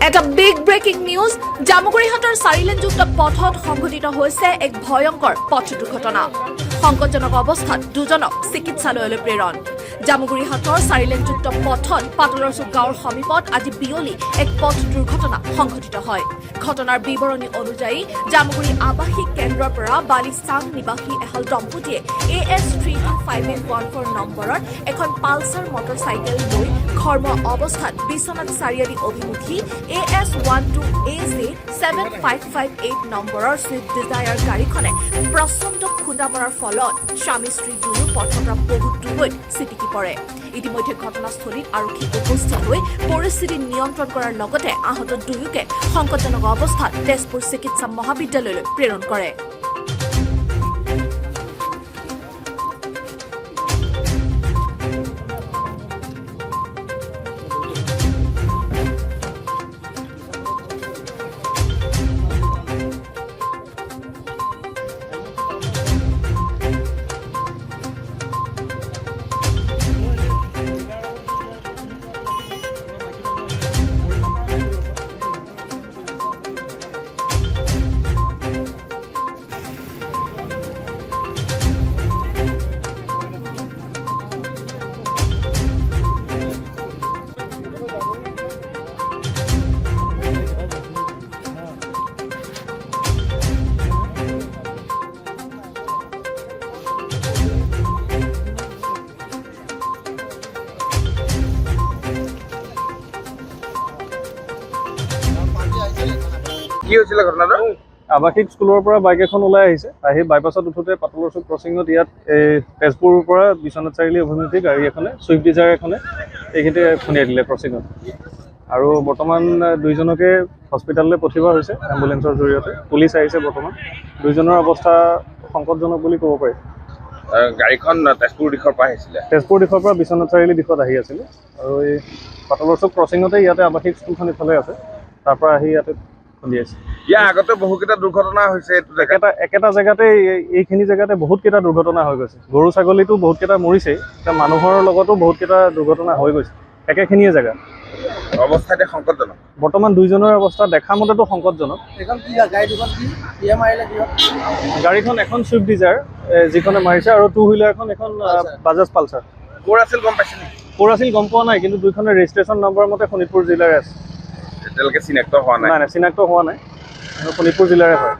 এটা big breaking news জামুগুৰিহাটৰ 4-লেনযুক্ত পথত সংঘটিত হৈছে এক ভয়ংকৰ পথ দুৰ্ঘটনা সংকটজনক অৱস্থাত দুজনক চিকিৎসালয়লৈ প্ৰেৰণ জামুগুৰিহাটৰ 4-লেনযুক্ত পথত পাতলৰচুক গাঁৱৰ সমীপত আজি বিয়লি এক পথ দুৰ্ঘটনা সংঘটিত হয় ঘটনাৰ বিৱৰণী অনুযায়ী জামুগুৰি আৱাসিক কেন্দ্ৰৰ পৰা বালিচাং নিবাসী এহাল দম্পতীয়ে AS325814 নম্বৰৰ এখন পালচাৰ মটৰচাইকেল লৈ ঘৰ্ম অৱস্থাত বিশ্বনাথ চাৰিআলি অভিমুখী AS12AJ7558 নম্বৰৰ ছুইফ্ট ডিজায়াৰ গাড়ীখনে প্ৰচণ্ড খুন্দা মৰাৰ ফলত স্বামী স্ত্ৰী দুয়ো পথৰ পৰা বহুত দূৰৈত ছিটিকি পৰে ইতিমধ্যে ঘটনাস্থলীত আৰক্ষী উপস্থিত হৈ পৰিস্থিতি নিয়ন্ত্ৰণ কৰাৰ লগতে আহত দুয়োকে সংকটজনক অৱস্থাত তেজপুৰ চিকিৎসা মহাবিদ্যালয়লৈ প্ৰেৰণ কৰে কি হৈছিল ঘটনাটো আৱাসিক স্কুলৰ পৰা বাইক এখন ওলাই আহিছে আহি বাইপাছত উঠোতে পাতলৰচুক ক্ৰচিঙত ইয়াত তেজপুৰৰ পৰা বিশ্বনাথ চাৰিআলি অভিমুখী গাড়ী এখনে ছুইফ্ট ডিজায়াৰ এখনে এইখিনিতে খুন্দিয়াই দিলে ক্ৰচিঙত আৰু বৰ্তমান দুইজনকে হস্পিটেললৈ পঠিওৱা হৈছে এম্বুলেন্সৰ জৰিয়তে পুলিচ আহিছে বৰ্তমান দুইজনৰ অৱস্থা সংকটজনক বুলি ক'ব পাৰি গাড়ীখন তেজপুৰ দিশৰ পৰা আহিছিলে তেজপুৰ দিশৰ পৰা বিশ্বনাথ চাৰিআলি দিশত আহি আছিলে আৰু এই পাতলৰচুক ক্ৰচিঙতে ইয়াতে আৱাসিক স্কুলখন ইফালে আছে তাৰ পৰা আহি ইয়াতে খুন্দিয়াইছে ইয়াৰ আগতে বহুকেইটা দুৰ্ঘটনা হৈছে একেটা জেগাতে এইখিনি জেগাতে বহুতকেইটা দুৰ্ঘটনা হৈ গৈছে গৰু ছাগলীটো বহুতকেইটা মৰিছেই এতিয়া মানুহৰ লগতো বহুতকেইটা দুৰ্ঘটনা হৈ গৈছে একেখিনিয়ে জেগা অৱস্থাতে সংকটজনক বৰ্তমান দুইজনৰ অৱস্থা দেখা মতেতো সংকটজনক গাড়ীখন এখন ছুইফ্ট ডিজায়াৰ যিখনে মাৰিছে আৰু টু হুইলাৰখন এখন বাজাজ পালচাৰ ক'ৰ আছিল গম পাইছে নেকি ক'ৰ আছিল গম পোৱা নাই কিন্তু দুইখনে ৰেজিষ্ট্ৰেশ্যন নম্বৰ মতে শোণিতপুৰ জিলাৰে আছে এতিয়ালৈকে চিনাক্ত হোৱা নাই চিনাক্ত হোৱা নাই শোণিতপুৰ জিলাৰে হয়